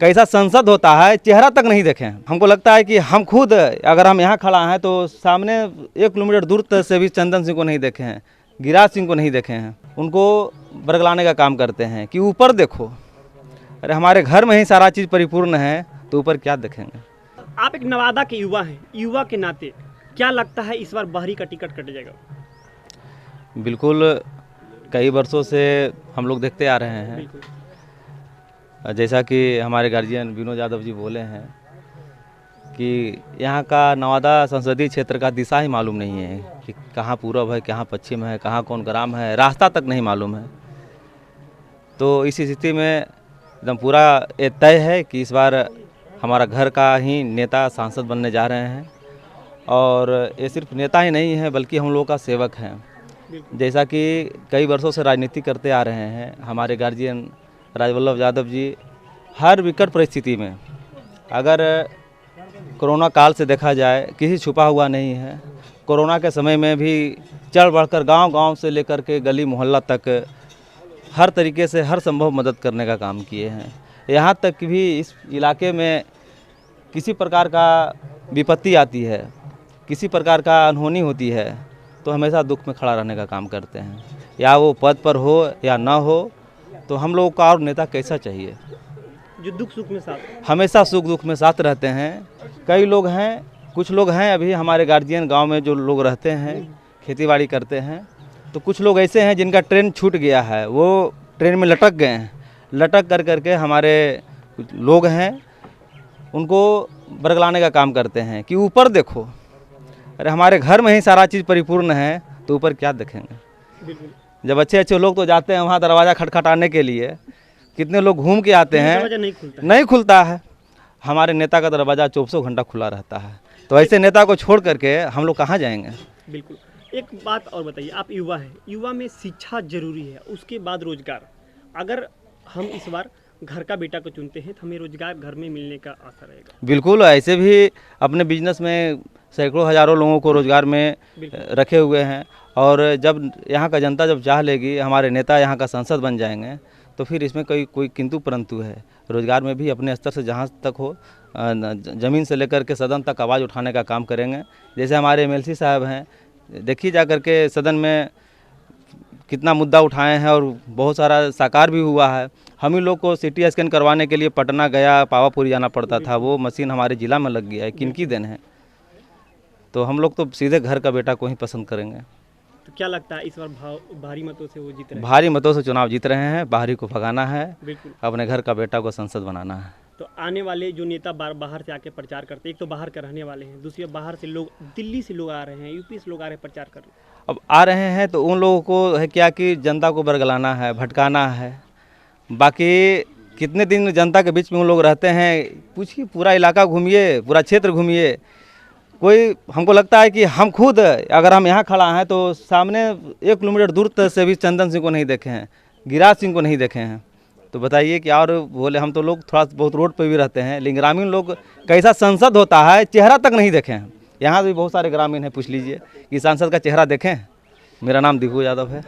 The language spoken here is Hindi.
कैसा संसद होता है चेहरा तक नहीं देखे हैं। हमको लगता है कि हम खुद अगर हम यहाँ खड़ा हैं तो सामने 1 किलोमीटर दूर तक से भी चंदन सिंह को नहीं देखे हैं, गिरिराज सिंह को नहीं देखे हैं। उनको बरगलाने का काम करते हैं कि ऊपर देखो। अरे हमारे घर में ही सारा चीज़ परिपूर्ण है तो ऊपर क्या देखेंगे। आप एक नवादा के युवा हैं, युवा के नाते क्या लगता है इस बार बाहरी का टिकट कट जाएगा? बिल्कुल, कई वर्षों से हम लोग देखते आ रहे हैं, जैसा कि हमारे गार्जियन विनोद यादव जी बोले हैं कि यहाँ का नवादा संसदीय क्षेत्र का दिशा ही मालूम नहीं है कि कहाँ पूरब है, कहाँ पश्चिम है, कहाँ कौन ग्राम है, रास्ता तक नहीं मालूम है। तो इस स्थिति में एकदम पूरा ये तय है कि इस बार हमारा घर का ही नेता सांसद बनने जा रहे हैं। और ये सिर्फ नेता ही नहीं है बल्कि हम लोगों का सेवक हैं। जैसा कि कई वर्षों से राजनीति करते आ रहे हैं हमारे गार्जियन राजवल्लभ यादव जी, हर विकट परिस्थिति में, अगर कोरोना काल से देखा जाए किसी छुपा हुआ नहीं है। कोरोना के समय में भी चढ़ बढ़कर गांव-गांव से लेकर के गली मोहल्ला तक हर तरीके से हर संभव मदद करने का काम किए हैं। यहाँ तक कि भी इस इलाके में किसी प्रकार का विपत्ति आती है, किसी प्रकार का अनहोनी होती है तो हमेशा दुख में खड़ा रहने का काम करते हैं। या वो पद पर हो या ना हो, तो हम लोगों का और नेता कैसा चाहिए जो दुख सुख में साथ, हमेशा सुख दुख में साथ रहते हैं। कई लोग हैं, कुछ लोग हैं अभी हमारे गार्जियन गांव में जो लोग रहते हैं, खेतीबाड़ी करते हैं, तो कुछ लोग ऐसे हैं जिनका ट्रेन छूट गया है, वो ट्रेन में लटक गए हैं। लटक कर करके हमारे कुछ लोग हैं उनको बरगलाने का काम करते हैं कि ऊपर देखो। अरे हमारे घर में ही सारा चीज़ परिपूर्ण है तो ऊपर क्या देखेंगे। बिल्कुल जब अच्छे अच्छे लोग तो जाते हैं वहाँ दरवाज़ा खटखटाने के लिए, कितने लोग घूम के आते हैं, दरवाजा नहीं खुलता है। हमारे नेता का दरवाज़ा 24 घंटा खुला रहता है। तो ऐसे नेता को छोड़ करके हम लोग कहाँ जाएंगे। बिल्कुल। एक बात और बताइए, आप युवा हैं, युवा में शिक्षा जरूरी है, उसके बाद रोजगार। अगर हम इस बार घर का बेटा को चुनते हैं तो हमें रोजगार घर में मिलने का आशा रहेगा। बिल्कुल, ऐसे भी अपने बिजनेस में सैकड़ों हज़ारों लोगों को रोजगार में रखे हुए हैं। और जब यहाँ का जनता जब चाह लेगी हमारे नेता यहाँ का सांसद बन जाएंगे तो फिर इसमें कोई किंतु परंतु है। रोजगार में भी अपने स्तर से जहाँ तक हो, ज़मीन से लेकर के सदन तक आवाज़ उठाने का काम करेंगे। जैसे हमारे MLC साहब हैं, देखिए जा कर के सदन में कितना मुद्दा उठाए हैं और बहुत सारा साकार भी हुआ है। हम ही लोग को CT स्कैन करवाने के लिए पटना गया, पावापुरी जाना पड़ता था, वो मशीन हमारे ज़िला में लग गया है। किनकी देन है। तो हम लोग तो सीधे घर का बेटा को ही पसंद करेंगे। तो क्या लगता है इस बार भारी मतों से वो जीत रहे हैं? भारी मतों से चुनाव जीत रहे हैं। बाहरी को भगाना है, बिल्कुल। अपने घर का बेटा को संसद बनाना है। तो आने वाले जो नेता बाहर से आके प्रचार करते हैं, एक तो बाहर के रहने वाले हैं, दूसरी बाहर से लोग, दिल्ली से लोग आ रहे हैं, यूपी से लोग आ रहे हैं प्रचार करने। अब आ रहे हैं तो उन लोगों को है क्या कि जनता को बरगलाना है, भटकाना है। बाकी कितने दिन जनता के बीच में उन लोग रहते हैं, पूछिए, पूरा इलाका घूमिए, पूरा क्षेत्र घूमिए। कोई, हमको लगता है कि हम खुद अगर हम यहाँ खड़ा हैं तो सामने 1 किलोमीटर दूर तक से भी चंदन सिंह को नहीं देखे हैं, गिरिराज सिंह को नहीं देखे हैं। तो बताइए कि और बोले, हम तो लोग थोड़ा बहुत रोड पे भी रहते हैं, लेकिन ग्रामीण लोग कैसा संसद होता है चेहरा तक नहीं देखे हैं। यहाँ भी बहुत सारे ग्रामीण हैं, पूछ लीजिए कि सांसद का चेहरा देखें। मेरा नाम दिगू यादव है।